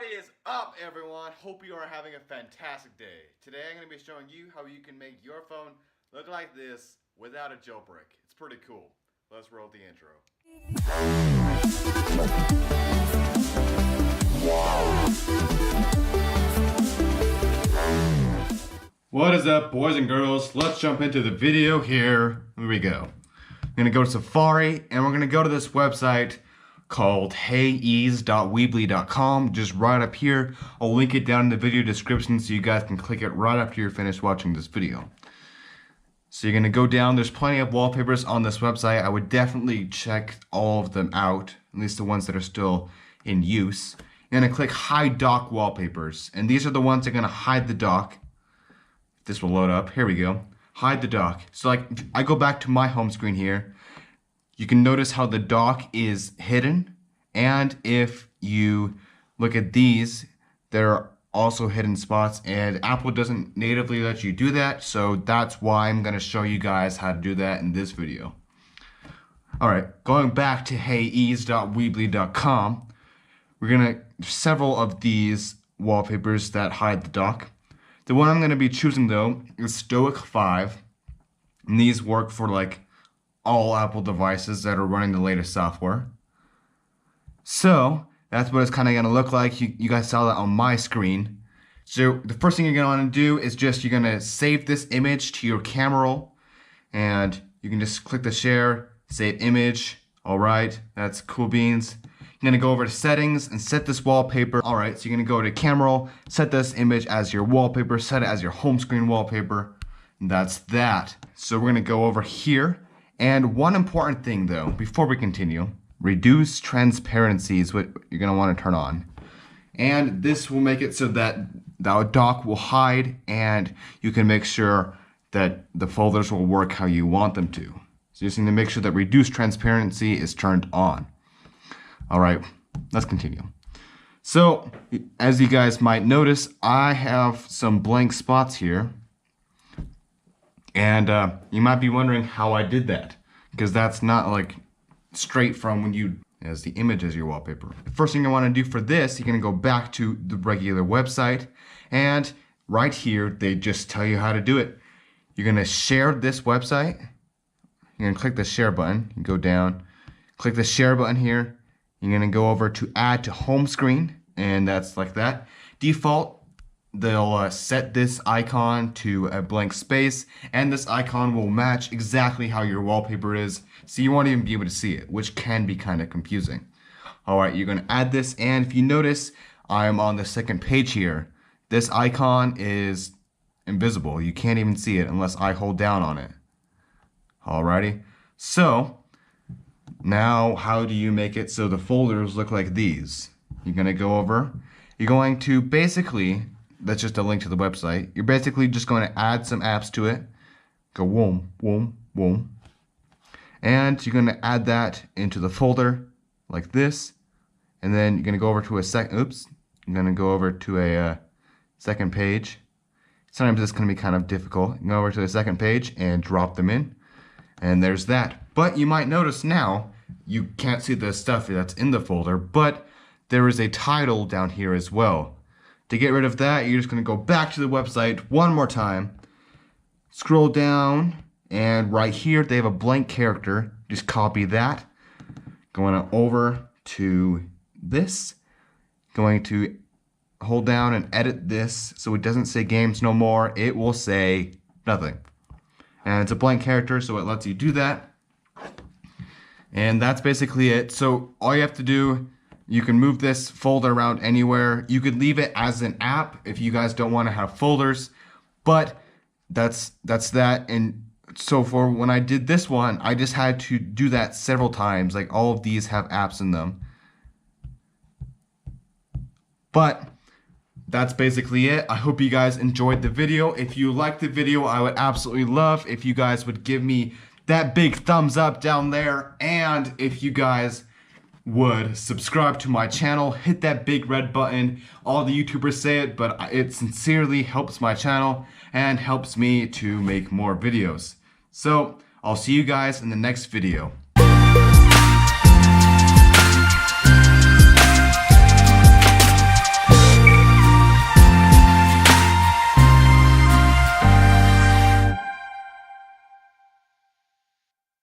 What is up, everyone? Hope you are having a fantastic day. Today I'm going to be showing you how you can make your phone look like this without a jailbreak. It's pretty cool. Let's roll the intro. What is up, boys and girls? Let's jump into the video here. Here we go. I'm going to go to Safari and we're going to go to this website called heyease.weebly.com. Just right up here. I'll link it down in the video description so you guys can click it right after you're finished watching this video. So you're going to go down. There's plenty of wallpapers on this website. I would definitely check all of them out, at least the ones that are still in use. You're going to click hide dock wallpapers, and these are the ones that are going to hide the dock. This will load up. Here we go. Hide the dock. So like I go back to my home screen here. You can notice how the dock is hidden, and if you look at these, there are also hidden spots, and Apple doesn't natively let you do that, so that's why I'm going to show you guys how to do that in this video. Alright, going back to heyease.weebly.com, we're going to several of these wallpapers that hide the dock. The one I'm going to be choosing though is Stoic 5, and these work for like all Apple devices that are running the latest software. So that's what it's kind of going to look like. You guys saw that on my screen. So the first thing you're going to want to do is you're going to save this image to your camera roll, and you can just click the share, save image. All right, that's cool beans. You're going to go over to settings and set this wallpaper. All right, so you're going to go to camera roll, set this image as your wallpaper, set it as your home screen wallpaper. And that's that. So we're going to go over here. And one important thing though, before we continue, reduce transparency is what you're going to want to turn on. And this will make it so that the dock will hide, and you can make sure that the folders will work how you want them to. So you just need to make sure that reduce transparency is turned on. Alright, let's continue. So, as you guys might notice, I have some blank spots here. And you might be wondering how I did that, because that's not like straight from when you as the image as your wallpaper. The first thing I want to do for this, you're going to go back to the regular website, and right here they just tell you how to do it. You're going to share this website. You're going to click the share button. You go down, click the share button here. You're going to go over to add to home screen, and that's like that. Default, they'll set this icon to a blank space, and this icon will match exactly how your wallpaper is, so you won't even be able to see it, which can be kind of confusing. Alright, you're going to add this, and if you notice, I'm on the second page here. This icon is invisible. You can't even see it unless I hold down on it. Alrighty, so now how do you make it so the folders look like these? You're going to go over, you're going to basically, that's just a link to the website. You're basically just going to add some apps to it. Go whoom, whoom, whoom. And you're going to add that into the folder like this. And then you're going to go over to a you're going to go over to a second page. Sometimes this can be kind of difficult. You go over to the second page and drop them in. And there's that. But you might notice now, you can't see the stuff that's in the folder, but there is a title down here as well. To get rid of that, you're just going to go back to the website one more time, scroll down, and right here they have a blank character. Just copy that, going over to this, going to hold down and edit this so it doesn't say games no more, it will say nothing. And it's a blank character, so it lets you do that. And that's basically it. So all you have to do, you can move this folder around anywhere. You could leave it as an app if you guys don't want to have folders, but that's that. And so for when I did this one, I just had to do that several times. Like all of these have apps in them. But that's basically it. I hope you guys enjoyed the video. If you liked the video, I would absolutely love if you guys would give me that big thumbs up down there. And if you guys would subscribe to my channel, hit that big red button. All the YouTubers say it, but it sincerely helps my channel and helps me to make more videos. So I'll see you guys in the next video.